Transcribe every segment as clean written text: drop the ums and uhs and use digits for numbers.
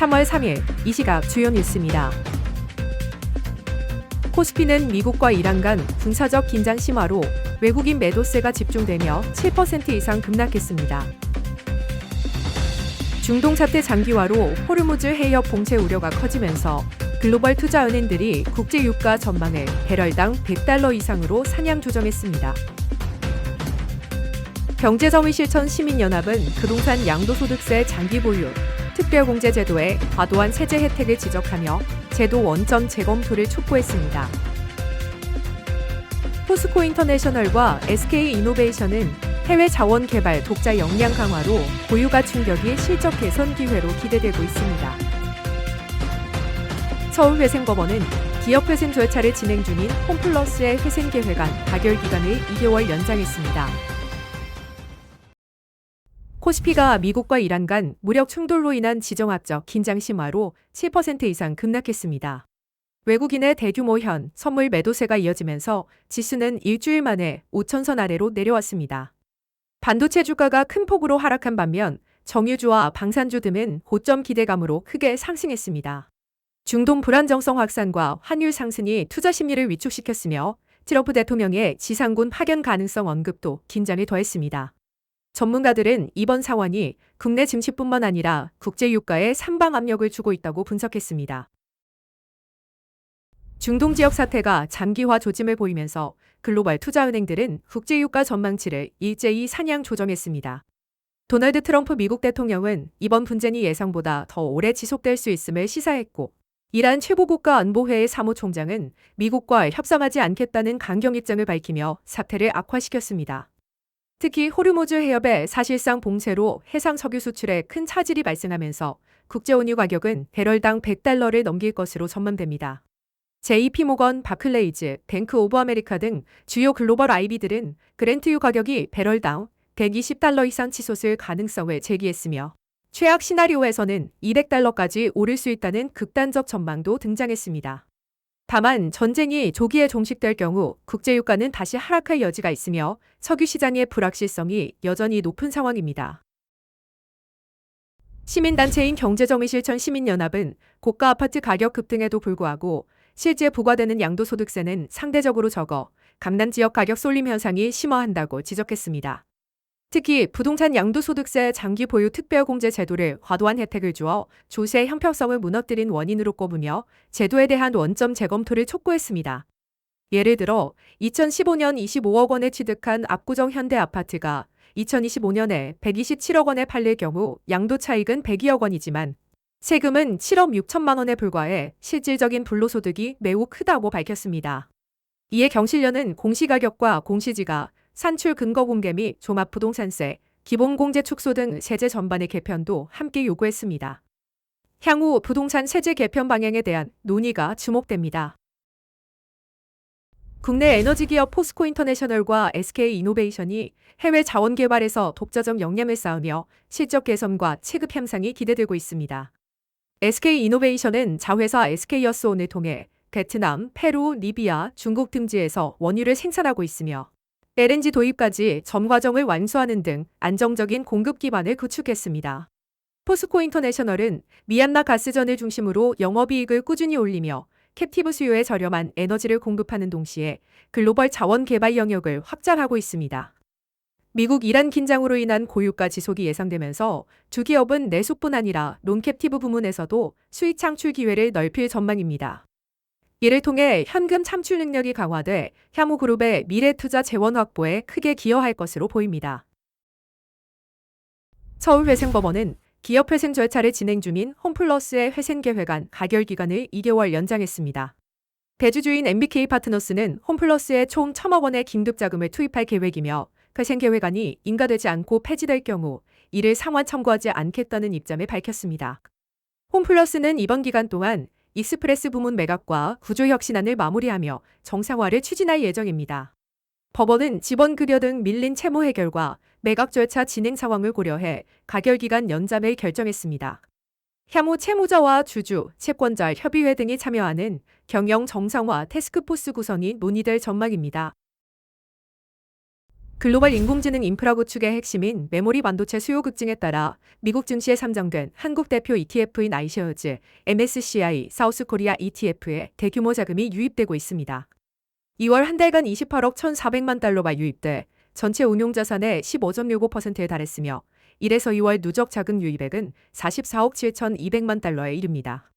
3월 3일 이 시각 주요 뉴스입니다. 코스피는 미국과 이란 간 군사적 긴장 심화로 외국인 매도세가 집중되며 7% 이상 급락했습니다. 중동 사태 장기화로 호르무즈 해협 봉쇄 우려가 커지면서 글로벌 투자은행들이 국제 유가 전망을 배럴당 $100 이상으로 상향 조정했습니다. 경제정의실천 시민연합은 부동산 양도소득세 장기 보유, 특별공제 제도의 과도한 세제 혜택을 지적하며 제도 원점 재검토를 촉구했습니다. 포스코 인터내셔널과 SK이노베이션은 해외 자원 개발 독자 역량 강화로 보유가 충격이 실적 개선 기회로 기대되고 있습니다. 서울회생법원은 기업회생 절차를 진행 중인 홈플러스의 회생 계획안 가결 기간을 2개월 연장했습니다. 코스피가 미국과 이란 간 무력 충돌로 인한 지정학적 긴장 심화로 7% 이상 급락했습니다. 외국인의 대규모 현, 선물 매도세가 이어지면서 지수는 일주일 만에 5,000선 아래로 내려왔습니다. 반도체 주가가 큰 폭으로 하락한 반면 정유주와 방산주 등은 고점 기대감으로 크게 상승했습니다. 중동 불안정성 확산과 환율 상승이 투자 심리를 위축시켰으며 트럼프 대통령의 지상군 파견 가능성 언급도 긴장을 더했습니다. 전문가들은 이번 상황이 국내 증시뿐만 아니라 국제 유가에 산방 압력을 주고 있다고 분석했습니다. 중동 지역 사태가 장기화 조짐을 보이면서 글로벌 투자은행들은 국제 유가 전망치를 일제히 상향 조정했습니다. 도널드 트럼프 미국 대통령은 이번 분쟁이 예상보다 더 오래 지속될 수 있음을 시사했고, 이란 최고국가 안보회의 사무총장은 미국과 협상하지 않겠다는 강경 입장을 밝히며 사태를 악화시켰습니다. 특히 호르무즈 해협의 사실상 봉쇄로 해상 석유 수출에 큰 차질이 발생하면서 국제원유 가격은 배럴당 $100를 넘길 것으로 전망됩니다. JP모건, 바클레이즈, 뱅크 오브 아메리카 등 주요 글로벌 IB들은 그랜트유 가격이 배럴당 $120 이상 치솟을 가능성을 제기했으며 최악 시나리오에서는 $200까지 오를 수 있다는 극단적 전망도 등장했습니다. 다만 전쟁이 조기에 종식될 경우 국제유가는 다시 하락할 여지가 있으며 석유 시장의 불확실성이 여전히 높은 상황입니다. 시민단체인 경제정의실천 시민연합은 고가 아파트 가격 급등에도 불구하고 실제 부과되는 양도소득세는 상대적으로 적어 강남 지역 가격 쏠림 현상이 심화한다고 지적했습니다. 특히 부동산 양도소득세 장기 보유 특별공제 제도를 과도한 혜택을 주어 조세 형평성을 무너뜨린 원인으로 꼽으며 제도에 대한 원점 재검토를 촉구했습니다. 예를 들어 2015년 25억 원에 취득한 압구정 현대 아파트가 2025년에 127억 원에 팔릴 경우 양도 차익은 102억 원이지만 세금은 7억 6천만 원에 불과해 실질적인 불로소득이 매우 크다고 밝혔습니다. 이에 경실련은 공시가격과 공시지가, 산출 근거 공개 및 종합부동산세, 기본공제 축소 등 세제 전반의 개편도 함께 요구했습니다. 향후 부동산 세제 개편 방향에 대한 논의가 주목됩니다. 국내 에너지 기업 포스코 인터내셔널과 SK이노베이션이 해외 자원 개발에서 독자적 역량을 쌓으며 실적 개선과 체급 향상이 기대되고 있습니다. SK이노베이션은 자회사 SK여스온을 통해 베트남, 페루, 리비아, 중국 등지에서 원유를 생산하고 있으며 LNG 도입까지 전 과정을 완수하는 등 안정적인 공급 기반을 구축했습니다. 포스코 인터내셔널은 미얀마 가스전을 중심으로 영업이익을 꾸준히 올리며 캡티브 수요에 저렴한 에너지를 공급하는 동시에 글로벌 자원 개발 영역을 확장하고 있습니다. 미국 이란 긴장으로 인한 고유가 지속이 예상되면서 두 기업은 내수뿐 아니라 론캡티브 부문에서도 수익 창출 기회를 넓힐 전망입니다. 이를 통해 현금 창출 능력이 강화돼 향후 그룹의 미래 투자 재원 확보에 크게 기여할 것으로 보입니다. 서울회생법원은 기업회생 절차를 진행 중인 홈플러스의 회생 계획안 가결 기간을 2개월 연장했습니다. 대주주인 MBK 파트너스는 홈플러스에 총 1,000억 원의 긴급 자금을 투입할 계획이며 회생 계획안이 인가되지 않고 폐지될 경우 이를 상환 청구하지 않겠다는 입장을 밝혔습니다. 홈플러스는 이번 기간 동안 익스프레스 부문 매각과 구조혁신안을 마무리하며 정상화를 추진할 예정입니다. 법원은 지번 급여 등 밀린 채무 해결과 매각 절차 진행 상황을 고려해 가결 기간 연장을 결정했습니다. 향후 채무자와 주주, 채권자 협의회 등이 참여하는 경영 정상화 태스크포스 구성이 논의될 전망입니다. 글로벌 인공지능 인프라 구축의 핵심인 메모리 반도체 수요 급증에 따라 미국 증시에 상장된 한국 대표 ETF인 아이쉐어즈, MSCI, 사우스코리아 ETF에 대규모 자금이 유입되고 있습니다. 2월 한 달간 28억 1,400만 달러가 유입돼 전체 운용자산의 15.65%에 달했으며 1에서 2월 누적 자금 유입액은 44억 7,200만 달러에 이릅니다.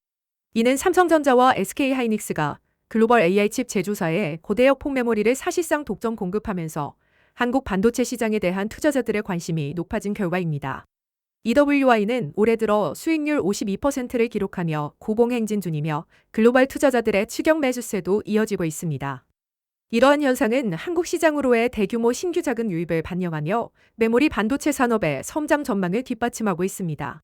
이는 삼성전자와 SK하이닉스가 글로벌 AI 칩 제조사에 고대역 폭메모리를 사실상 독점 공급하면서 한국 반도체 시장에 대한 투자자들의 관심이 높아진 결과입니다. EWI는 올해 들어 수익률 52%를 기록하며 고공행진 중이며 글로벌 투자자들의 추격 매수세도 이어지고 있습니다. 이러한 현상은 한국 시장으로의 대규모 신규 자금 유입을 반영하며 메모리 반도체 산업의 성장 전망을 뒷받침하고 있습니다.